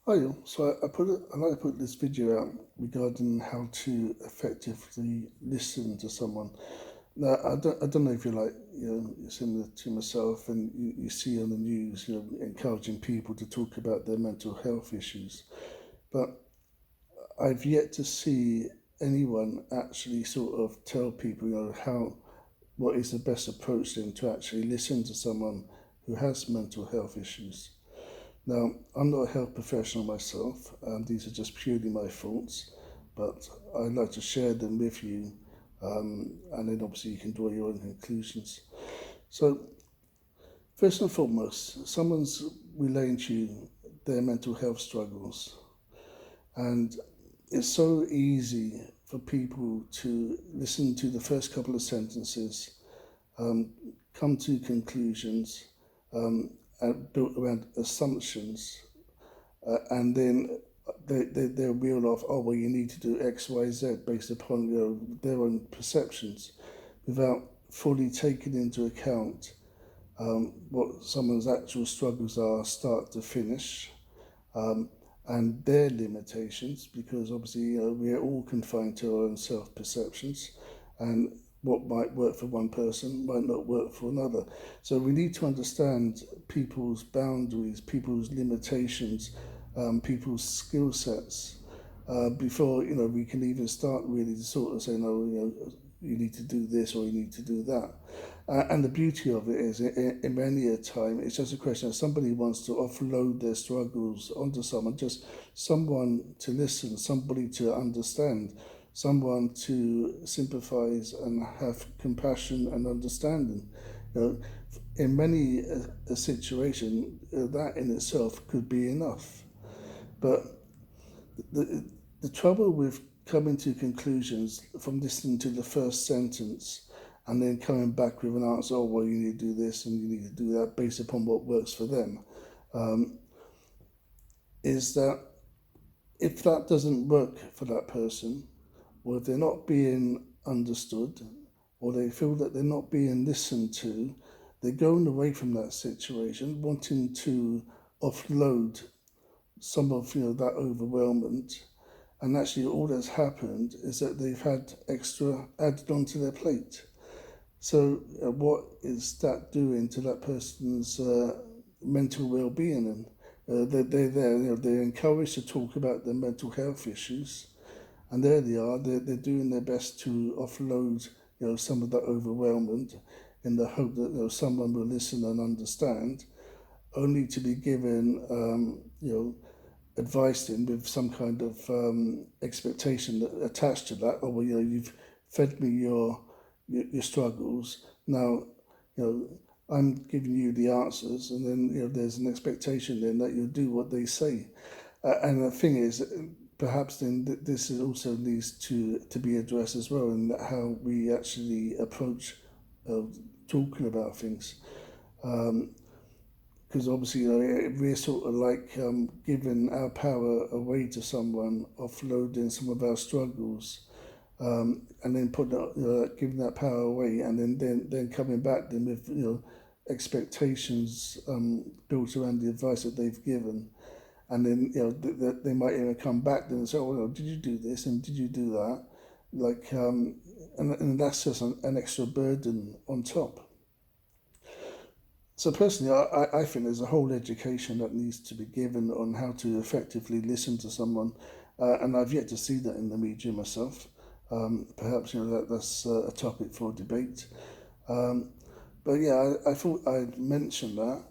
Hi, so I like to put this video out regarding how to effectively listen to someone. Now, I don't know if you're like, you're similar to myself and you see on the news, encouraging people to talk about their mental health issues. But I've yet to see anyone actually sort of tell people, what is the best approach then to actually listen to someone who has mental health issues. Now, I'm not a health professional myself, these are just purely my thoughts, but I'd like to share them with you, and then obviously you can draw your own conclusions. So, first and foremost, someone's relaying to you their mental health struggles, and it's so easy for people to listen to the first couple of sentences, um, come to conclusions, um, built around assumptions, and then they'll reel off, oh, well, you need to do X, Y, Z based upon their own perceptions without fully taking into account what someone's actual struggles are, start to finish, um, and their limitations, because obviously we are all confined to our own self perceptions, and what might work for one person might not work for another. So we need to understand people's boundaries, people's limitations, people's skill sets, before we can even start really to sort of say, no, you need to do this or you need to do that. And the beauty of it is, in many a time, it's just a question of somebody wants to offload their struggles onto someone, just someone to listen, somebody to understand, someone to sympathize and have compassion and understanding. You know, in many a situation, that in itself could be enough. But the, the trouble with coming to conclusions from listening to the first sentence and then coming back with an answer, oh, well, you need to do this and you need to do that based upon what works for them, um, is that if that doesn't work for that person, or if they're not being understood, or they feel that they're not being listened to, they're going away from that situation, wanting to offload some of that overwhelmment, and actually all that's happened is that they've had extra added onto their plate. So what is that doing to that person's mental well-being? And they're there, they're encouraged to talk about their mental health issues, and there they are. They're doing their best to offload some of that overwhelmment in the hope that someone will listen and understand, only to be given advised in with some kind of expectation attached to that. Oh, well, you've fed me your struggles. Now, I'm giving you the answers, and then there's an expectation then that you'll do what they say. And the thing is, perhaps then this is also needs to be addressed as well, in how we actually approach uh, talking about things. Um, because obviously we're sort of like giving our power away to someone, offloading some of our struggles, and then putting giving that power away, and then coming back then with expectations built around the advice that they've given, and then they might even come back then and say, oh, did you do this and did you do that, like and that's just an extra burden on top. So personally, I think there's a whole education that needs to be given on how to effectively listen to someone, and I've yet to see that in the media myself. Perhaps that's a topic for debate. Um, but yeah, I thought I'd mention that,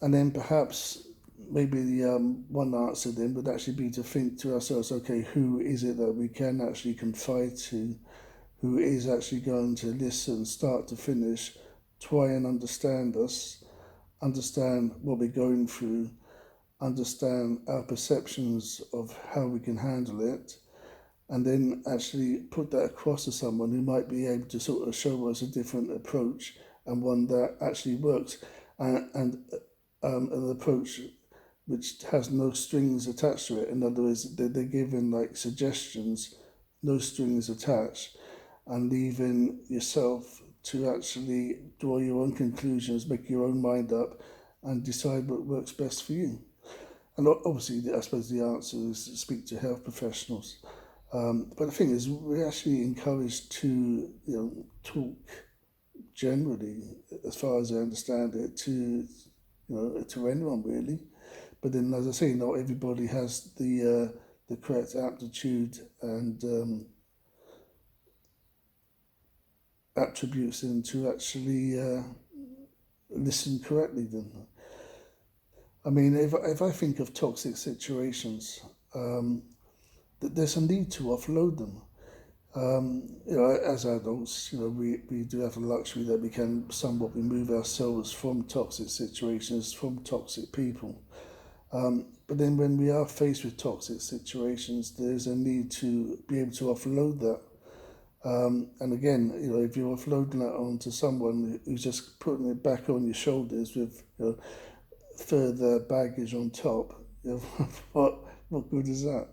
and then perhaps maybe the one answer then would actually be to think to ourselves, okay, who is it that we can actually confide to, who is actually going to listen, start to finish, try and understand us, understand what we're going through, understand our perceptions of how we can handle it, and then actually put that across to someone who might be able to sort of show us a different approach, and one that actually works, and an approach which has no strings attached to it. In other words, they're given like suggestions, no strings attached, and leaving yourself to actually draw your own conclusions, make your own mind up, and decide what works best for you. And obviously, I suppose the answer is to speak to health professionals. But the thing is, we're actually encouraged to, talk generally, as far as I understand it, to anyone really. But then, as I say, not everybody has the correct aptitude and attributes in to actually listen correctly. Then, I mean, if I think of toxic situations, there's a need to offload them. As adults, we do have the luxury that we can somewhat remove ourselves from toxic situations, from toxic people. But then when we are faced with toxic situations, there's a need to be able to offload that. And again, if you're offloading that onto someone who's just putting it back on your shoulders with further baggage on top, what good is that?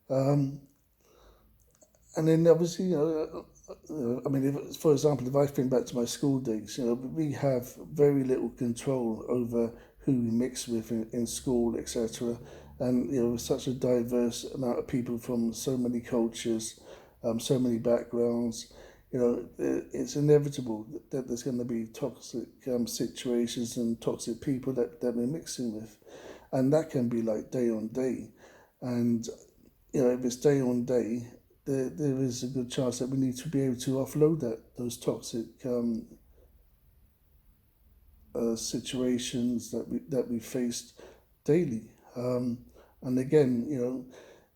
Um, and then obviously, I mean, if, for example, if I think back to my school days, we have very little control over who we mix with in school, etc. And such a diverse amount of people from so many cultures, so many backgrounds. It's inevitable that there's going to be toxic situations and toxic people that we're mixing with, and that can be like day on day. And if it's day on day, there is a good chance that we need to be able to offload those toxic situations that we faced daily. And again,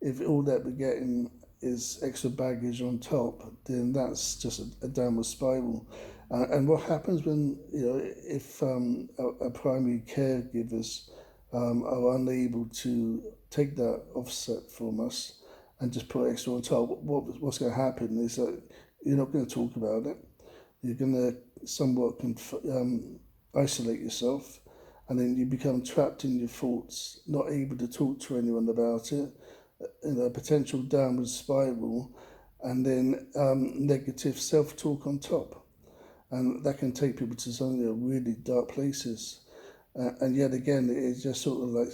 if all that we're getting is extra baggage on top, then that's just a downward spiral. And what happens when if a primary caregivers are unable to take that offset from us and just put extra on top, what's going to happen is that you're not going to talk about it. You're going to somewhat isolate yourself, and then you become trapped in your thoughts, not able to talk to anyone about it, a potential downward spiral, and then negative self-talk on top. And that can take people to some really dark places. And yet again, it just sort of like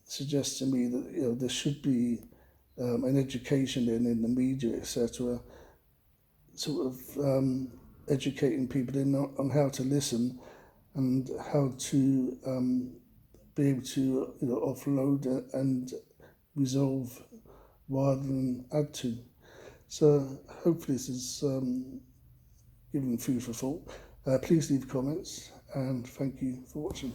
suggests to me that there should be an education in the media, etc., sort of educating people on how to listen and how to be able to offload and resolve rather than add to. So hopefully this is giving food for thought. Please leave comments and thank you for watching.